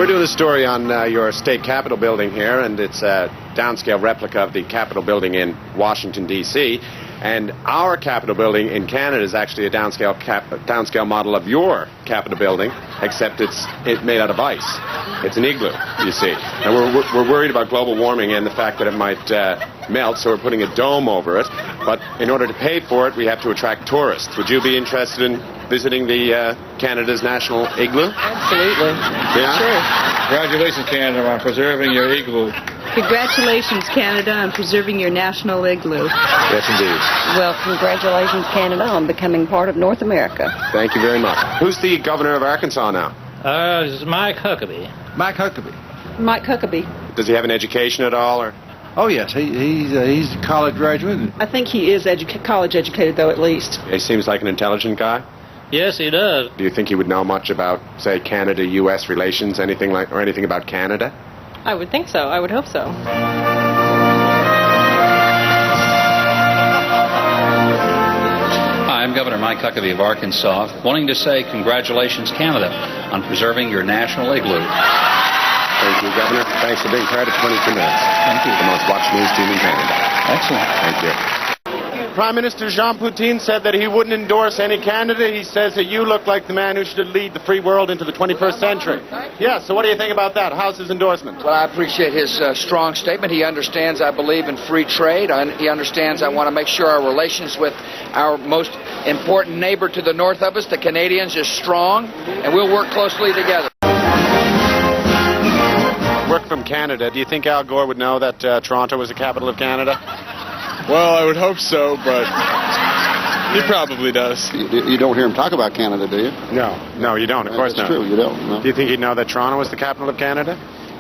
We're doing a story on your state capitol building here, and it's a downscale replica of the Capitol building in Washington, D.C., and our Capitol building in Canada is actually a downscale model of your Capitol building, except it's made out of ice. It's an igloo, you see. And we're worried about global warming and the fact that it might melt, so we're putting a dome over it. But in order to pay for it, we have to attract tourists. Would you be interested in visiting the Canada's national igloo? Absolutely. Yeah? Sure. Congratulations, Canada, on preserving your igloo. Congratulations, Canada, on preserving your national igloo. Yes, indeed. Well, congratulations, Canada, on becoming part of North America. Thank you very much. Who's the governor of Arkansas now? It's Mike Huckabee. Mike Huckabee. Mike Huckabee. Does he have an education at all, or? Oh, yes. He's a college graduate. I think he is college educated, though, at least. He seems like an intelligent guy. Yes, he does. Do you think he would know much about, say, Canada-U.S. relations, anything about Canada? I would think so. I would hope so. Hi, I'm Governor Mike Huckabee of Arkansas, wanting to say congratulations, Canada, on preserving your national igloo. Thank you, Governor. Thanks for being part of 22 Minutes. Thank you. The most watched news team in Canada. Excellent. Thank you. Prime Minister Jean Poutine said that he wouldn't endorse any candidate. He says that you look like the man who should lead the free world into the 21st century. Yeah, so what do you think about that? How's his endorsement? Well, I appreciate his strong statement. He understands I believe in free trade. He understands I want to make sure our relations with our most important neighbor to the north of us, the Canadians, is strong, and we'll work closely together. Work from Canada. Do you think Al Gore would know that Toronto was the capital of Canada? Well, I would hope so, but he probably does. You don't hear him talk about Canada, do you? No, you don't. Of course not. That's true, you don't. No. Do you think he'd know that Toronto was the capital of Canada?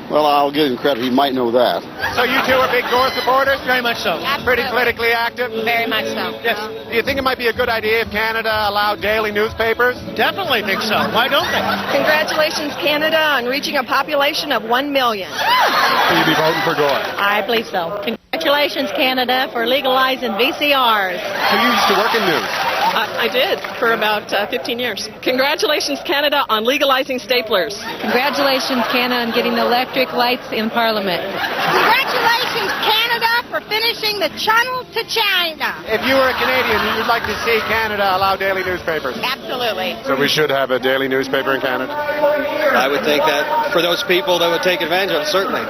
Well, I'll give him credit. He might know that. So you two are big Gore supporters? Very much so. Pretty politically active? Very much so. Yes. Do you think it might be a good idea if Canada allowed daily newspapers? Definitely think so. Why don't they? Congratulations, Canada, on reaching a population of 1 million. Will you be voting for Gore? I believe so. Congratulations, Canada, for legalizing VCRs. So you used to work in news? I did for about 15 years. Congratulations, Canada, on legalizing staplers. Congratulations, Canada, on getting the electric lights in Parliament. Congratulations, Canada, for finishing the channel to China. If you were a Canadian, you'd like to see Canada allow daily newspapers? Absolutely. So we should have a daily newspaper in Canada? I would think that for those people that would take advantage of it, certainly.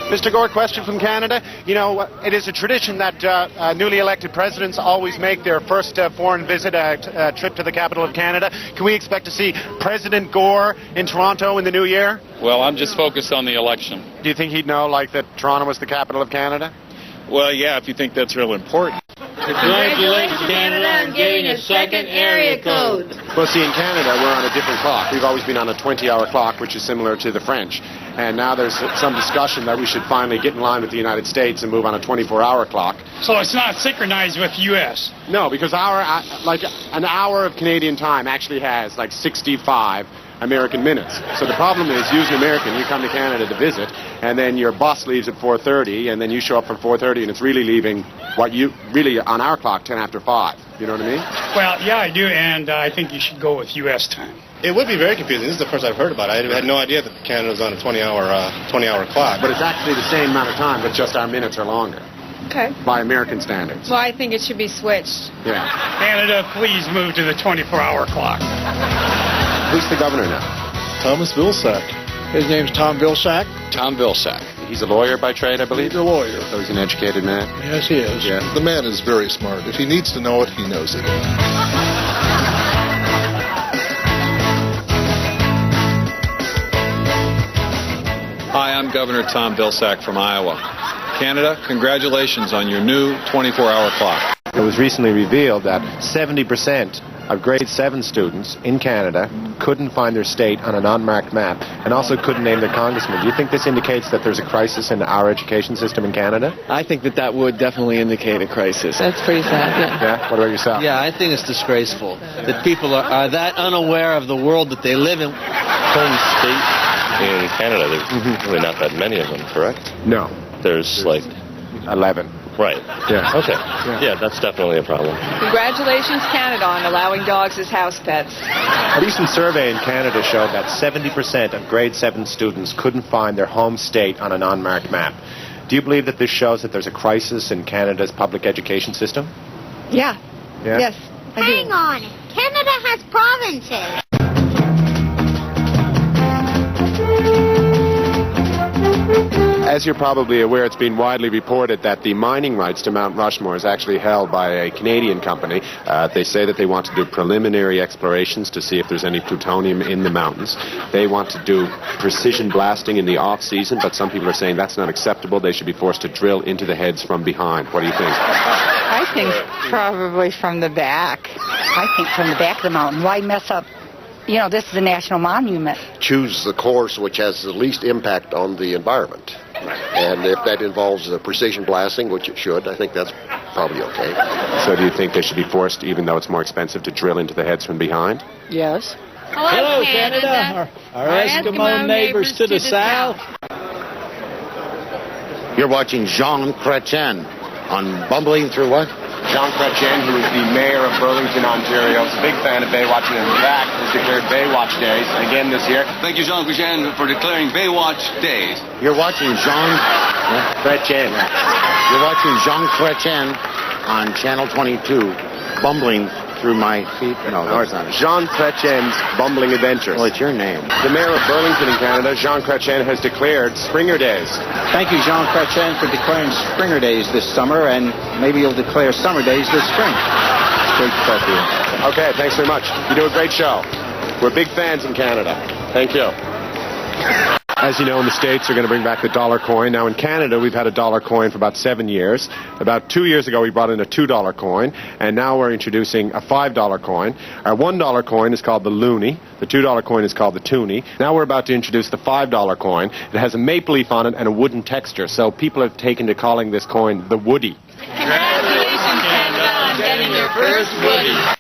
Mr. Gore, question from Canada. You know, it is a tradition that newly elected presidents always make their first foreign visit a trip to the capital of Canada. Can we expect to see President Gore in Toronto in the new year? Well, I'm just focused on the election. Do you think he'd know, like, that Toronto was the capital of Canada? Well, yeah, if you think that's real important. Congratulations, Canada, on getting a second area code. Well, see, in Canada, we're on a different clock. We've always been on a 20-hour clock, which is similar to the French. And now there's some discussion that we should finally get in line with the United States and move on a 24-hour clock. So it's not synchronized with U.S.? No, because an hour of Canadian time actually has like 65 American minutes. So the problem is, using American, you come to Canada to visit, and then your bus leaves at 4:30, and then you show up for 4:30, and it's really leaving really on our clock 10 after 5. You know what I mean? Well, yeah, I do, and I think you should go with U.S. time. It would be very confusing. This is the first I've heard about it. I had no idea that Canada was on a 20-hour clock. But it's actually the same amount of time, but just our minutes are longer. Okay. By American standards. Well, I think it should be switched. Yeah. Canada, please move to the 24-hour clock. Who's the governor now? Thomas Vilsack. His name's Tom Vilsack. Tom Vilsack. He's a lawyer by trade, I believe? He's a lawyer. So he's an educated man? Yes, he is. Yeah. The man is very smart. If he needs to know it, he knows it. Hi, I'm Governor Tom Vilsack from Iowa. Canada, congratulations on your new 24-hour clock. It was recently revealed that 70% of grade 7 students in Canada couldn't find their state on an unmarked map and also couldn't name their congressman. Do you think this indicates that there's a crisis in our education system in Canada? I think that would definitely indicate a crisis. That's pretty sad, yeah. Yeah? What about yourself? Yeah, I think it's disgraceful that people are that unaware of the world that they live in. Home state in Canada, there's really not that many of them, correct? No. There's like 11. Right. Yeah. Okay. Yeah, that's definitely a problem. Congratulations, Canada, on allowing dogs as house pets. A recent survey in Canada showed that 70% of grade 7 students couldn't find their home state on an unmarked map. Do you believe that this shows that there's a crisis in Canada's public education system? Yeah. Yes, I do. Hang on. Canada has provinces. As you're probably aware, it's been widely reported that the mining rights to Mount Rushmore is actually held by a Canadian company. They say that they want to do preliminary explorations to see if there's any plutonium in the mountains. They want to do precision blasting in the off-season, but some people are saying that's not acceptable. They should be forced to drill into the heads from behind. What do you think? I think probably from the back. I think from the back of the mountain. Why mess up? You know, this is a national monument. Choose the course which has the least impact on the environment. And if that involves precision blasting, which it should, I think that's probably okay. So do you think they should be forced, even though it's more expensive, to drill into the heads from behind? Yes. Hello, Canada. Our Eskimo neighbors to the south. You're watching Jean Chrétien on Bumbling Through What? Jean Chrétien, who is the mayor of Burlington, Ontario, is a big fan of Baywatch, and in fact has declared Baywatch Days again this year. Thank you, Jean Chrétien, for declaring Baywatch Days. You're watching Jean Chrétien. You're watching Jean Chrétien on Channel 22, Bumbling Through My Feet. No, it's not. Jean Chrétien's Bumbling Adventures. Well, it's your name. The mayor of Burlington in Canada, Jean Chrétien, has declared Springer Days. Thank you, Jean Chrétien, for declaring Springer Days this summer, and maybe you'll declare Summer Days this spring. It's great to talk to you. Okay, thanks very much. You do a great show. We're big fans in Canada. Thank you. As you know, in the States, they're going to bring back the dollar coin. Now, in Canada, we've had a dollar coin for about 7 years. About 2 years ago, we brought in a $2 coin, and now we're introducing a $5 coin. Our $1 coin is called the loonie. The $2 coin is called the toonie. Now we're about to introduce the $5 coin. It has a maple leaf on it and a wooden texture, so people have taken to calling this coin the Woody. Congratulations, Canada, on getting your first Woody.